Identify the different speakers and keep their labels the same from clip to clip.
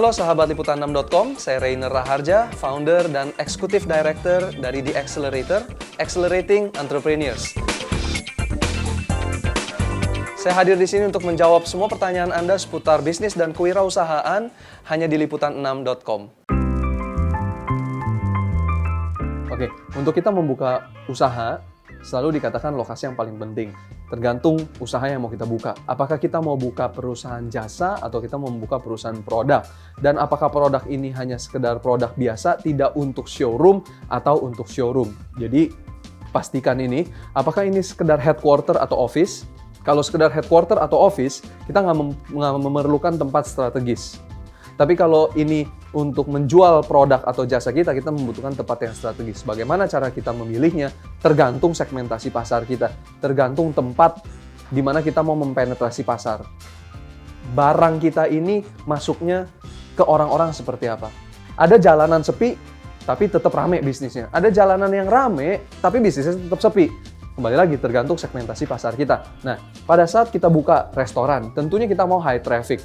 Speaker 1: Halo sahabat liputan6.com, saya Rainer Raharja, founder dan eksekutif director dari The Accelerator, Accelerating Entrepreneurs. Saya hadir di sini untuk menjawab semua pertanyaan Anda seputar bisnis dan kewirausahaan hanya di liputan6.com. Oke, untuk kita membuka usaha, selalu dikatakan lokasi yang paling penting. Tergantung usaha yang mau kita buka. Apakah kita mau buka perusahaan jasa atau kita mau membuka perusahaan produk. Dan apakah produk ini hanya sekedar produk biasa, tidak untuk showroom atau untuk showroom. Jadi pastikan ini, apakah ini sekedar headquarter atau office? Kalau sekedar headquarter atau office, kita nggak memerlukan tempat strategis. Tapi kalau ini untuk menjual produk atau jasa kita membutuhkan tempat yang strategis. Bagaimana cara kita memilihnya? Tergantung segmentasi pasar kita. Tergantung tempat di mana kita mau mempenetrasi pasar. Barang kita ini masuknya ke orang-orang seperti apa? Ada jalanan sepi, tapi tetap rame bisnisnya. Ada jalanan yang rame, tapi bisnisnya tetap sepi. Kembali lagi, tergantung segmentasi pasar kita. Nah, pada saat kita buka restoran, tentunya kita mau high traffic.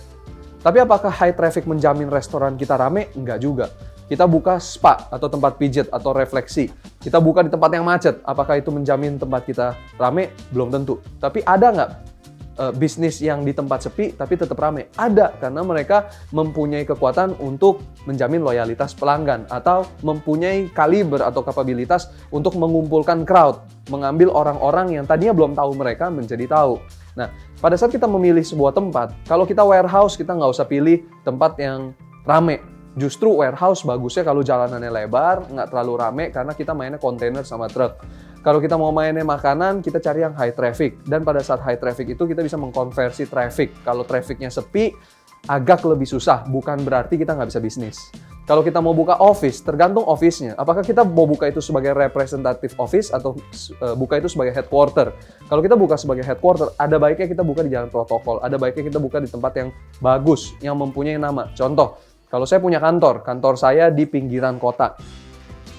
Speaker 1: Tapi apakah high traffic menjamin restoran kita rame? Enggak juga. Kita buka spa atau tempat pijat atau refleksi. Kita buka di tempat yang macet. Apakah itu menjamin tempat kita rame? Belum tentu. Tapi ada nggak bisnis yang di tempat sepi tapi tetap rame? Ada, karena mereka mempunyai kekuatan untuk menjamin loyalitas pelanggan atau mempunyai kaliber atau kapabilitas untuk mengumpulkan crowd, mengambil orang-orang yang tadinya belum tahu mereka menjadi tahu. Nah, pada saat kita memilih sebuah tempat, kalau kita warehouse, kita nggak usah pilih tempat yang rame. Justru warehouse bagusnya kalau jalanannya lebar, nggak terlalu rame, karena kita mainnya kontainer sama truk. Kalau kita mau mainnya makanan, kita cari yang high traffic. Dan pada saat high traffic itu, kita bisa mengkonversi traffic. Kalau trafficnya sepi, agak lebih susah. Bukan berarti kita nggak bisa bisnis. Kalau kita mau buka office, tergantung office-nya. Apakah kita mau buka itu sebagai representative office atau buka itu sebagai headquarter? Kalau kita buka sebagai headquarter, ada baiknya kita buka di jalan protokol. Ada baiknya kita buka di tempat yang bagus, yang mempunyai nama. Contoh, kalau saya punya kantor saya di pinggiran kota.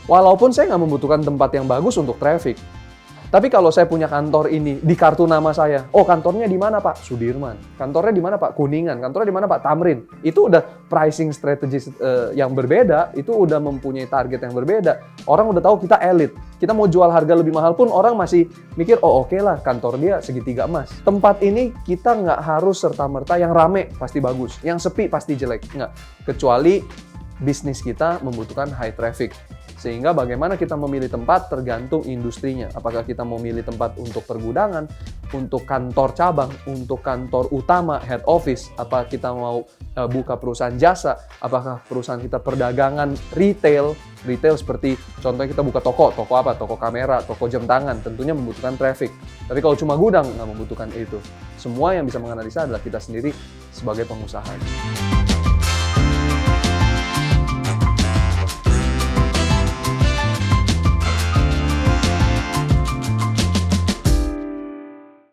Speaker 1: Walaupun saya nggak membutuhkan tempat yang bagus untuk traffic. Tapi kalau saya punya kantor ini di kartu nama saya, oh kantornya di mana Pak? Sudirman. Kantornya di mana Pak? Kuningan. Kantornya di mana Pak? Tamrin. Itu udah pricing strategis yang berbeda, itu udah mempunyai target yang berbeda. Orang udah tahu kita elit. Kita mau jual harga lebih mahal pun orang masih mikir, oh oke lah kantor dia segitiga emas. Tempat ini kita nggak harus serta-merta yang rame pasti bagus, yang sepi pasti jelek. Nggak. Kecuali bisnis kita membutuhkan high traffic. Sehingga bagaimana kita memilih tempat tergantung industrinya. Apakah kita mau milih tempat untuk pergudangan, untuk kantor cabang, untuk kantor utama, head office, apa kita mau buka perusahaan jasa, apakah perusahaan kita perdagangan retail seperti contohnya kita buka toko apa? Toko kamera, toko jam tangan, tentunya membutuhkan traffic. Tapi kalau cuma gudang, nggak membutuhkan itu. Semua yang bisa menganalisa adalah kita sendiri sebagai pengusaha.